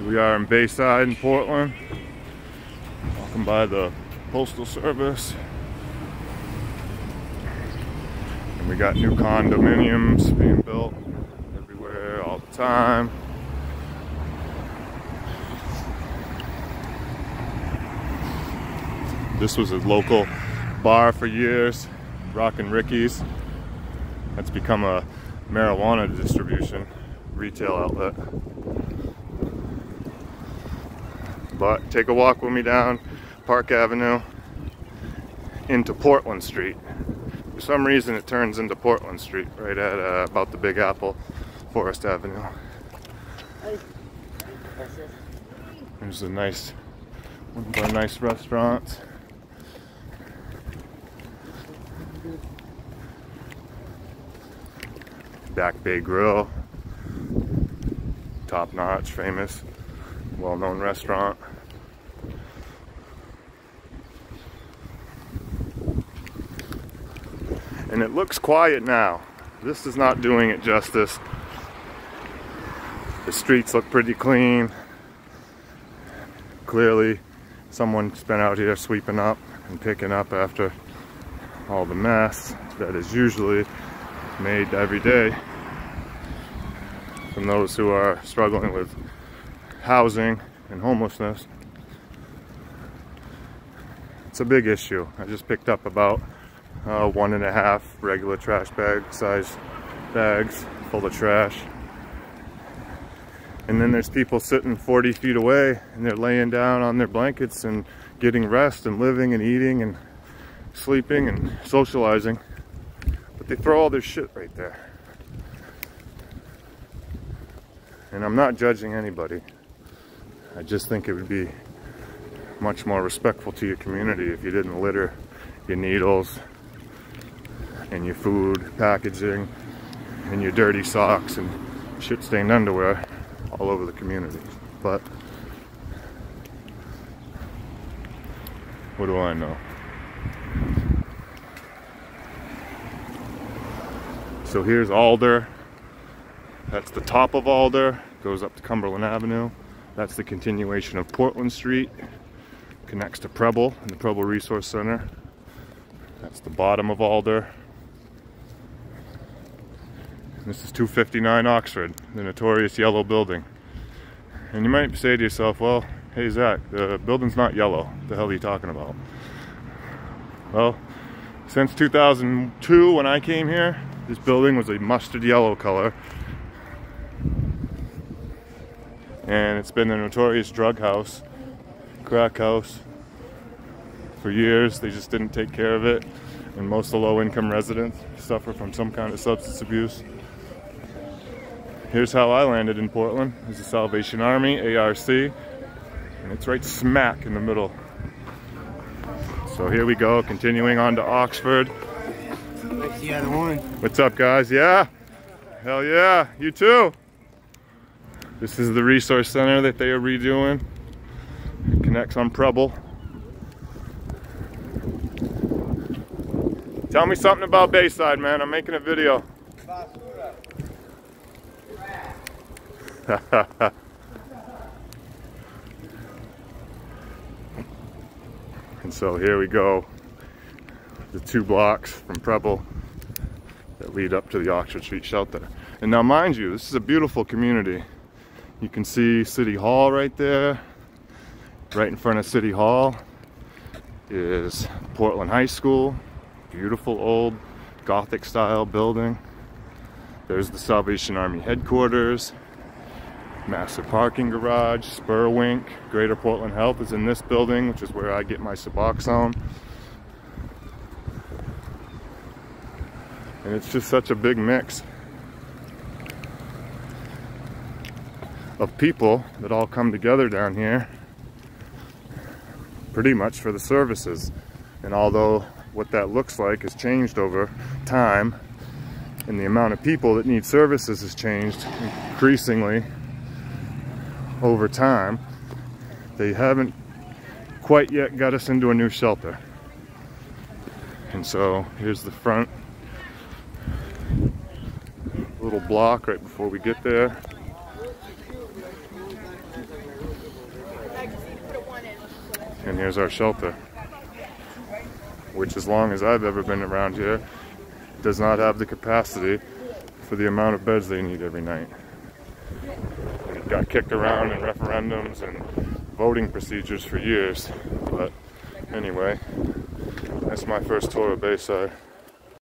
We are in Bayside in Portland, walking by the Postal Service, and we got new condominiums being built everywhere all the time. This was a local bar for years, Rockin' Ricky's. That's become a marijuana distribution retail outlet. But take a walk with me down Park Avenue into Portland Street. For some reason it turns into Portland Street right at about the Big Apple, Forest Avenue. There's a nice, one of our nice restaurants. Back Bay Grill, top-notch, famous, well-known restaurant. And it looks quiet now. This is not doing it justice. The streets look pretty clean. Clearly, someone's been out here sweeping up and picking up after all the mess that is usually made every day from those who are struggling with housing and homelessness. It's a big issue. I just picked up about 1.5 regular trash bag size bags full of trash, and then there's people sitting 40 feet away and they're laying down on their blankets and getting rest and living and eating and sleeping and socializing, but they throw all their shit right there. And I'm not judging anybody. I just think it would be much more respectful to your community if you didn't litter your needles and your food packaging and your dirty socks and shit-stained underwear all over the community. But what do I know? So here's Alder. That's the top of Alder, goes up to Cumberland Avenue. That's the continuation of Portland Street, connects to Preble and the Preble Resource Center. That's the bottom of Alder. This is 259 Oxford, the notorious yellow building. And you might say to yourself, well, hey Zach, the building's not yellow. What the hell are you talking about? Well, since 2002 when I came here, this building was a mustard yellow color. And it's been a notorious drug house, crack house for years. They just didn't take care of it. And most of the low-income residents suffer from some kind of substance abuse. Here's how I landed in Portland. There's the Salvation Army, ARC, and it's right smack in the middle. So here we go, continuing on to Oxford. Nice to see you on the morning. What's up, guys? Yeah? Hell yeah, you too. This is the resource center that they are redoing. It connects on Preble. Tell me something about Bayside, man. I'm making a video. And so here we go, the 2 blocks from Preble that lead up to the Oxford Street shelter. And now mind you, this is a beautiful community. You can see City Hall right there. Right in front of City Hall is Portland High School, beautiful old Gothic style building. There's the Salvation Army headquarters. Massive parking garage, Spur Wink, Greater Portland Health is in this building, which is where I get my Suboxone. And it's just such a big mix of people that all come together down here pretty much for the services. And although what that looks like has changed over time, and the amount of people that need services has changed increasingly over time, they haven't quite yet got us into a new shelter. And so here's the front little block right before we get there. And here's our shelter, which as long as I've ever been around here, does not have the capacity for the amount of beds they need every night. It got kicked around in referendums and voting procedures for years, but anyway, that's my first tour of Bayside.